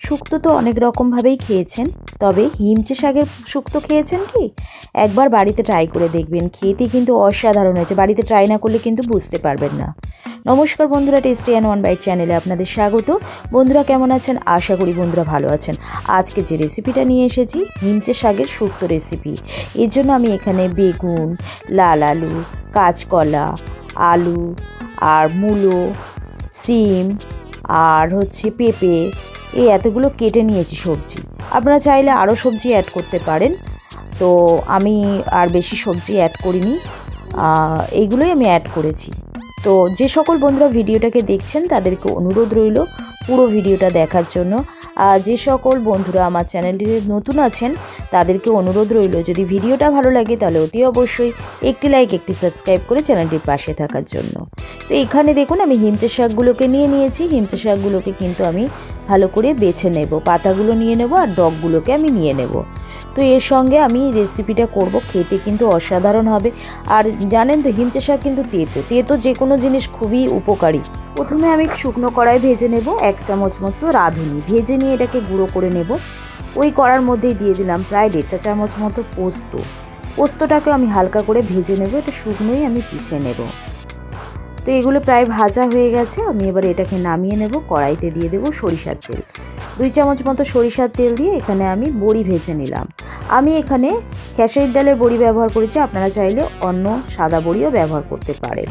শুক্তো তো অনেক রকমভাবেই খেয়েছেন, তবে হিমচে শাকের শুক্তো খেয়েছেন কি? একবার বাড়িতে ট্রাই করে দেখবেন, খেতে কিন্তু অসাধারণ হয়েছে। বাড়িতে ট্রাই না করলে কিন্তু বুঝতে পারবেন না। নমস্কার বন্ধুরা, টেস্টি অ্যান্ড ওয়ান বাইট চ্যানেলে আপনাদের স্বাগত। বন্ধুরা কেমন আছেন? আশা করি বন্ধুরা ভালো আছেন। আজকে যে রেসিপিটা নিয়ে এসেছি, হিমচে শাকের শুক্তো রেসিপি। এর জন্য আমি এখানে বেগুন, লাল আলু, কাঁচকলা, আলু আর মূলো, সিম আর পেঁপে, এই এতগুলো কেটে নিয়েছি সবজি। আপনারা চাইলে আরও সবজি অ্যাড করতে পারেন, তো আমি আর বেশি সবজি অ্যাড করিনি, এইগুলোই আমি অ্যাড করেছি। তো যে সকল বন্ধুরা ভিডিওটাকে দেখছেন তাদেরকে অনুরোধ রইল পুরো ভিডিওটা দেখার জন্য। যে সকল বন্ধুরা আমার চ্যানেলটিতে নতুন আছেন তাদেরকে অনুরোধ রইল, যদি ভিডিওটা ভালো লাগে তাহলে অতি অবশ্যই একটি লাইক, একটি সাবস্ক্রাইব করে চ্যানেলটির পাশে থাকার জন্য। তো এখানে দেখুন আমি হিমচে শাকগুলোকে নিয়ে নিয়েছি। হিমচে শাকগুলোকে কিন্তু আমি ভালো করে বেছে নেব, পাতাগুলো নিয়ে নেব আর ডগগুলোকে আমি নিয়ে নেব। তো এর সঙ্গে আমি রেসিপিটা করব, খেতে কিন্তু অসাধারণ হবে। আর জানেন তো হিমচে শাক কিন্তু তেতো যে কোনো জিনিস খুবই উপকারী। প্রথমে আমি শুকনো কড়াই ভেজে নেব 1 চামচ মতো রাঁধুনি, ভেজে নিয়ে এটাকে গুঁড়ো করে নেব। ওই কড়ার মধ্যেই দিয়ে দিলাম প্রায় 1.5 চামচ মতো পোস্তটাকে আমি হালকা করে ভেজে নেব, এটা শুকনোই আমি পিষে নেব। তো এগুলো প্রায় ভাজা হয়ে গেছে, আমি এবার এটাকে নামিয়ে নেব। কড়াইতে দিয়ে দেব সরিষার তেল, 2 চামচ মতো সরিষার তেল দিয়ে এখানে আমি বড়ি ভেজে নিলাম। আমি এখানে খেসারির ডালের বড়ি ব্যবহার করেছি, আপনারা চাইলে অন্য সাদা বড়িও ব্যবহার করতে পারেন।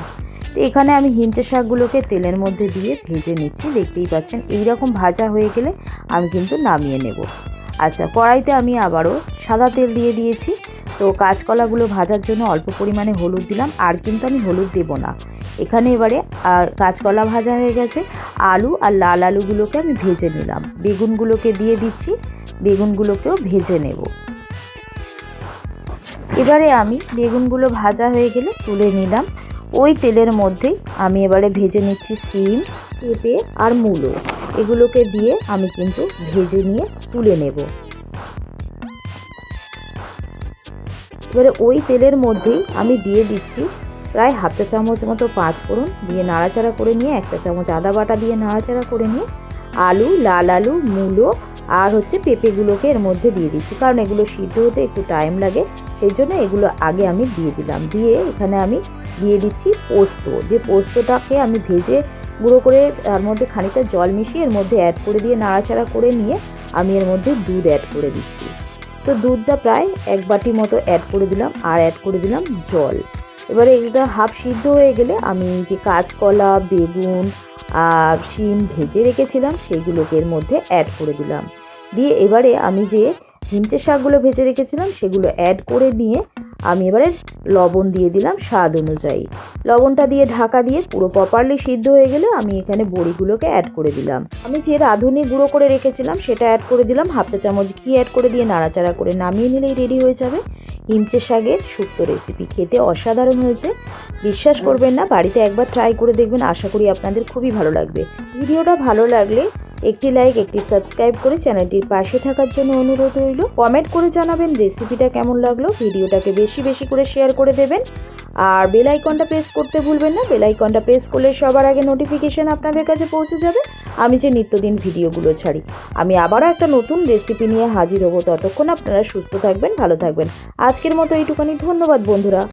তো এখানে আমি হিমচে শাকগুলোকে তেলের মধ্যে দিয়ে ভেজে নিচ্ছি, দেখতেই পাচ্ছেন। এইরকম ভাজা হয়ে গেলে আমি কিন্তু নামিয়ে নেব। আচ্ছা, কড়াইতে আমি আবারও সাদা তেল দিয়ে দিয়েছি। তো কাঁচকলাগুলো ভাজার জন্য অল্প পরিমাণে হলুদ দিলাম, আর কিন্তু আমি হলুদ দেব না এখানে। এবারে কাঁচকলা ভাজা হয়ে গেছে, আলু আর লাল আলুগুলোকে আমি ভেজে নিলাম। বেগুনগুলোকে দিয়ে দিচ্ছি, বেগুনগুলোকেও ভেজে নেব। এবারে আমি বেগুনগুলো ভাজা হয়ে গেলে তুলে নিলাম। ওই তেলের মধ্যেই আমি এবারে ভেজে নিচ্ছি সিম, পেঁপে আর মূলো, এগুলোকে দিয়ে আমি কিন্তু ভেজে নিয়ে তুলে নেব। এবারে ওই তেলের মধ্যেই আমি দিয়ে দিচ্ছি প্রায় 1/2 চামচ মতো 5 ফোড়ন, দিয়ে নাড়াচাড়া করে নিয়ে 1 চামচ আদা বাটা দিয়ে নাড়াচাড়া করে নিয়ে আলু, লাল আলু, মূলো আর পেঁপেগুলোকে এর মধ্যে দিয়ে দিচ্ছি, কারণ এগুলো সিদ্ধ হতে একটু টাইম লাগে, সেই জন্য এগুলো আগে আমি দিয়ে দিলাম। দিয়ে এখানে আমি দিয়ে দিচ্ছি পোস্ত, যে পোস্তটাকে আমি ভেজে গুঁড়ো করে তার মধ্যে খানিকটা জল মিশিয়ে এর মধ্যে অ্যাড করে দিয়ে নাড়াচাড়া করে নিয়ে আমি এর মধ্যে দুধ অ্যাড করে দিচ্ছি। তো দুধটা প্রায় 1 বাটি মতো অ্যাড করে দিলাম, আর অ্যাড করে দিলাম জল। এবারে এগুলো হাফ সিদ্ধ হয়ে গেলে আমি যে কাঁচকলা, বেগুন আর শিম ভেজে রেখেছিলাম সেইগুলোকে এর মধ্যে অ্যাড করে দিলাম। দিয়ে এবারে আমি যে হিমচে শাকগুলো ভেজে রেখেছিলাম সেগুলো অ্যাড করে নিয়ে আমি এবারে লবণ দিয়ে দিলাম স্বাদ অনুযায়ী। লবণটা দিয়ে ঢাকা দিয়ে পুরো প্রপারলি সিদ্ধ হয়ে গেলে আমি এখানে বড়িগুলোকে অ্যাড করে দিলাম। আমি যে রাঁধুনি গুঁড়ো করে রেখেছিলাম সেটা অ্যাড করে দিলাম, 1/2 চামচ ঘি অ্যাড করে দিয়ে নাড়াচাড়া করে নামিয়ে নিলেই রেডি হয়ে যাবে হিমচে শাকের শুক্তো রেসিপি। খেতে অসাধারণ হয়েছে, বিশ্বাস করবেন না, বাড়িতে একবার ট্রাই করে দেখবেন, আশা করি আপনাদের খুবই ভালো লাগবে। ভিডিওটা ভালো লাগলে একটি লাইক, একটি সাবস্ক্রাইব করে চ্যানেলটির পাশে থাকার জন্য অনুরোধ রইল। কমেন্ট করে জানাবেন রেসিপিটা কেমন লাগলো, ভিডিওটাকে বেশি বেশি করে শেয়ার করে দেবেন, আর বেল আইকনটা প্রেস করতে ভুলবেন না। বেল আইকনটা প্রেস করলে সবার আগে নোটিফিকেশন আপনাদের কাছে পৌঁছে যাবে আমি যে নিত্যদিন ভিডিওগুলো ছাড়ি। আমি আবারও একটা নতুন রেসিপি নিয়ে হাজির হব, ততক্ষণ আপনারা সুস্থ থাকবেন, ভালো থাকবেন। আজকের মতো এইটুখানি, ধন্যবাদ বন্ধুরা।